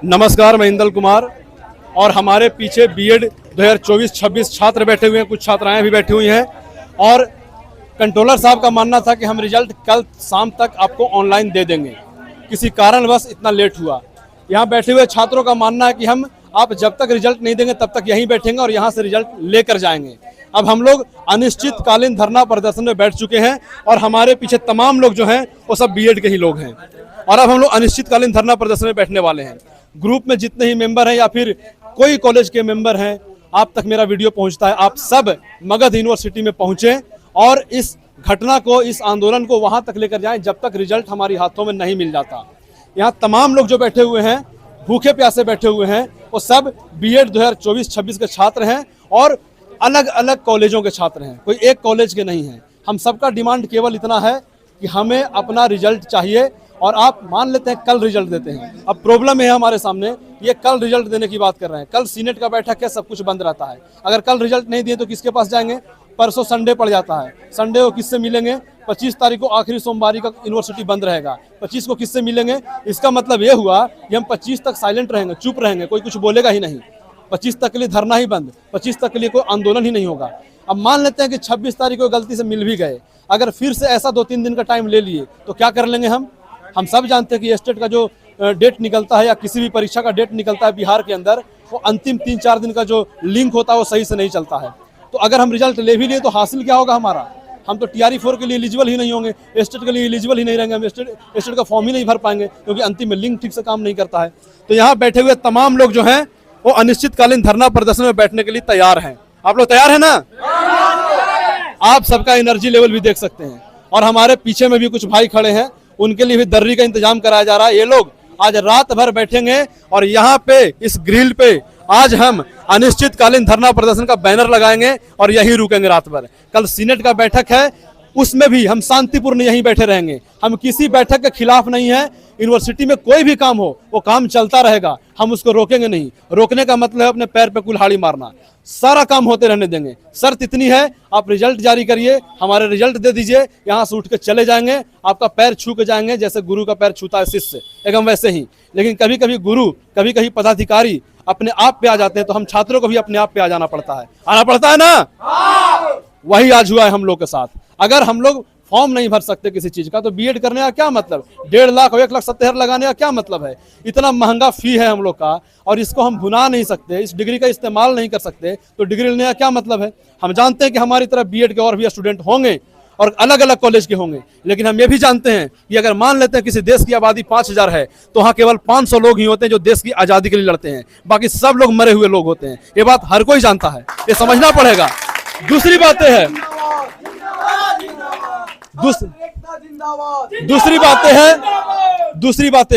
नमस्कार, मैं इंदल कुमार और हमारे पीछे बीएड 2024-26 छात्र बैठे हुए हैं, कुछ छात्राएं भी बैठी हुई हैं और कंट्रोलर साहब का मानना था कि हम रिजल्ट कल शाम तक आपको ऑनलाइन दे देंगे। किसी कारणवश इतना लेट हुआ। यहाँ बैठे हुए छात्रों का मानना है कि आप जब तक रिजल्ट नहीं देंगे तब तक यहीं बैठेंगे और यहाँ से रिजल्ट लेकर जाएंगे। अब हम लोग अनिश्चितकालीन धरना प्रदर्शन में बैठ चुके हैं और हमारे पीछे तमाम लोग जो हैं वो सब बीएड के ही लोग हैं और अब हम लोग अनिश्चितकालीन धरना प्रदर्शन में बैठने वाले हैं। ग्रुप में जितने ही मेंबर हैं या फिर कोई कॉलेज के मेंबर हैं, आप तक मेरा वीडियो पहुंचता है, आप सब मगध यूनिवर्सिटी में पहुंचे और इस घटना को, इस आंदोलन को वहां तक लेकर जाएं जब तक रिजल्ट हमारी हाथों में नहीं मिल जाता। यहाँ तमाम लोग जो बैठे हुए हैं, भूखे प्यासे बैठे हुए हैं, वो सब बीएड 2024-26 के छात्र हैं और अलग अलग कॉलेजों के छात्र हैं, कोई एक कॉलेज के नहीं हैं। हम सबका डिमांड केवल इतना है कि हमें अपना रिजल्ट चाहिए और आप मान लेते हैं कल रिजल्ट देते हैं। अब प्रॉब्लम है हमारे सामने, ये कल रिजल्ट देने की बात कर रहे हैं। कल सीनेट का बैठक है, सब कुछ बंद रहता है। अगर कल रिजल्ट नहीं दिए तो किसके पास जाएंगे? परसों संडे पड़ जाता है, संडे को किससे मिलेंगे? 25 तारीख को आखिरी सोमवारी का यूनिवर्सिटी बंद रहेगा, 25 को किससे मिलेंगे? इसका मतलब ये हुआ कि हम 25 तक साइलेंट रहेंगे, चुप रहेंगे, कोई कुछ बोलेगा ही नहीं। 25 तक के लिए धरना ही बंद, 25 तक के लिए कोई आंदोलन ही नहीं होगा। अब मान लेते हैं कि 26 तारीख को गलती से मिल भी गए, अगर फिर से ऐसा 2-3 दिन का टाइम ले लिए तो क्या कर लेंगे हम सब जानते हैं कि स्टेट का जो डेट निकलता है या किसी भी परीक्षा का डेट निकलता है बिहार के अंदर, वो अंतिम 3-4 दिन का जो लिंक होता है वो सही से नहीं चलता है। तो अगर हम रिजल्ट ले भी लिए तो हासिल क्या होगा हमारा? हम तो TRE-4 के लिए एलिजिबल ही नहीं होंगे, स्टेट के लिए एलिजिबल ही नहीं रहेंगे, हम स्टेट का फॉर्म ही नहीं भर पाएंगे क्योंकि अंतिम में लिंक ठीक से काम नहीं करता है। तो यहाँ बैठे हुए तमाम लोग जो हैं वो अनिश्चितकालीन धरना प्रदर्शन में बैठने के लिए तैयार हैं। आप लोग तैयार हैं ना? आप सबका एनर्जी लेवल भी देख सकते हैं और हमारे पीछे में भी कुछ भाई खड़े हैं, उनके लिए भी दर्री का इंतजाम कराया जा रहा है। ये लोग आज रात भर बैठेंगे और यहाँ पे इस ग्रिल पे आज हम अनिश्चितकालीन धरना प्रदर्शन का बैनर लगाएंगे और यहीं रुकेंगे रात भर। कल सीनेट का बैठक है, उसमें भी हम शांतिपूर्ण यहीं बैठे रहेंगे। हम किसी बैठक के खिलाफ नहीं है। यूनिवर्सिटी में कोई भी काम हो वो काम चलता रहेगा, हम उसको रोकेंगे नहीं। रोकने का मतलब है अपने पैर पे कुल्हाड़ी मारना। सारा काम होते रहने देंगे। शर्त इतनी है, आप रिजल्ट जारी करिए, हमारे रिजल्ट दे दीजिए, यहाँ से उठ के चले जाएंगे, आपका पैर छू के जाएंगे जैसे गुरु का पैर छूता है शिष्य, एकदम वैसे ही। लेकिन कभी कभी गुरु, कभी कभी पदाधिकारी अपने आप पे आ जाते हैं, तो हम छात्रों को भी अपने आप पे आ जाना पड़ता है, आना पड़ता है ना। वही आज हुआ है हम लोग के साथ। अगर हम लोग फॉर्म नहीं भर सकते किसी चीज का तो बीएड करने का क्या मतलब? 1.5 लाख और 1,70,000 लगाने का क्या मतलब है? इतना महंगा फी है हम लोग का और इसको हम भुना नहीं सकते, इस डिग्री का इस्तेमाल नहीं कर सकते, तो डिग्री लेने का क्या मतलब है? हम जानते हैं कि हमारी तरफ बीएड के और भी स्टूडेंट होंगे और अलग अलग कॉलेज के होंगे, लेकिन हम ये भी जानते हैं कि अगर मान लेते हैं किसी देश की आबादी 5,000 है तो वहाँ केवल 500 लोग ही होते हैं जो देश की आज़ादी के लिए लड़ते हैं, बाकी सब लोग मरे हुए लोग होते हैं। ये बात हर कोई जानता है, ये समझना पड़ेगा। दूसरी बातें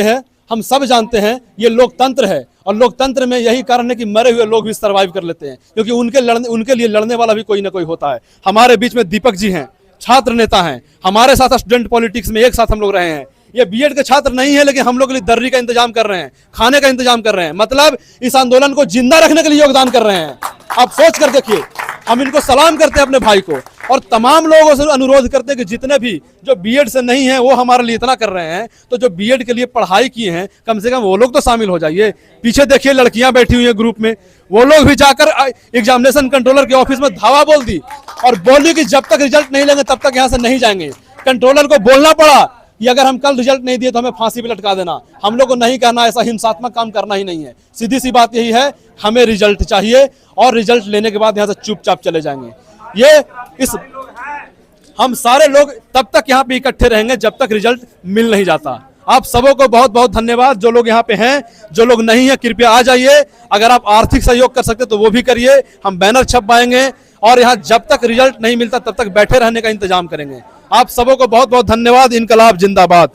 हैं, हम सब जानते हैं ये लोकतंत्र है और लोकतंत्र में यही कारण है कि मरे हुए लोग भी सर्वाइव कर लेते हैं क्योंकि उनके लिए लड़ने वाला भी कोई ना कोई होता है। हमारे बीच में दीपक जी हैं, छात्र नेता हैं, हमारे साथ स्टूडेंट पॉलिटिक्स में एक साथ हम लोग रहे हैं। ये बीएड के छात्र नहीं है, लेकिन हम लोग के लिए दर्री का इंतजाम कर रहे हैं, खाने का इंतजाम कर रहे हैं, मतलब इस आंदोलन को जिंदा रखने के लिए योगदान कर रहे हैं। आप सोच कर देखिए, हम इनको सलाम करते हैं अपने भाई को और तमाम लोगों से अनुरोध करते हैं कि जितने भी जो बीएड से नहीं है वो हमारे लिए इतना कर रहे हैं, तो जो बीएड के लिए पढ़ाई किए हैं कम से कम वो लोग तो शामिल हो जाइए। पीछे देखिए लड़कियां बैठी हुई हैं ग्रुप में, वो लोग भी जाकर एग्जामिनेशन कंट्रोलर के ऑफिस में धावा बोल दी और बोली कि जब तक रिजल्ट नहीं लेंगे तब तक यहाँ से नहीं जाएंगे। कंट्रोलर को बोलना पड़ा कि अगर हम कल रिजल्ट नहीं दिए तो हमें फांसी पे लटका देना। हम लोग को नहीं करना, ऐसा हिंसात्मक काम करना ही नहीं है। सीधी सी बात यही है, हमें रिजल्ट चाहिए और रिजल्ट लेने के बाद यहाँ से चुपचाप चले जाएंगे। हम सारे लोग तब तक यहाँ पे इकट्ठे रहेंगे जब तक रिजल्ट मिल नहीं जाता। आप सबों को बहुत बहुत धन्यवाद। जो लोग यहाँ पे हैं, जो लोग नहीं है, कृपया आ जाइए। अगर आप आर्थिक सहयोग कर सकते तो वो भी करिए, हम बैनर छपवाएंगे और यहाँ जब तक रिजल्ट नहीं मिलता तब तक बैठे रहने का इंतजाम करेंगे। आप सबों को बहुत बहुत धन्यवाद। इनकलाब जिंदाबाद।